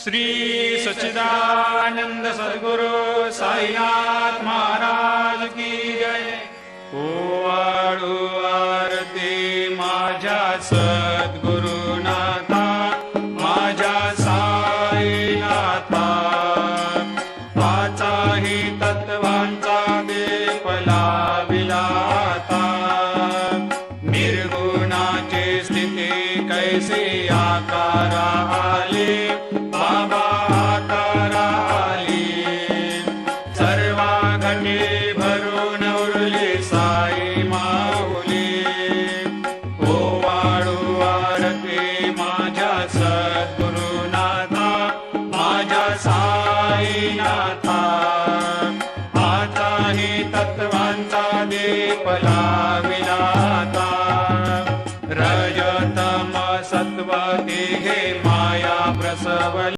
श्री सच्चिदानंद सद्गुरु साईनाथ महाराज की जय। ओवाळू आरती माझ्या सद्गुरुनाथा, माझ्या साईनाथा, पाचाही तत्वांचा देपला विलाता, निर्गुणाची स्थिती कैसे आकारा आले, बाबा आकारा आले, सर्वा घटे भरून उरले साई माऊली। ओवाळू आरती माझ्या सद्गुरुनाथा, माझ्या साईनाथा,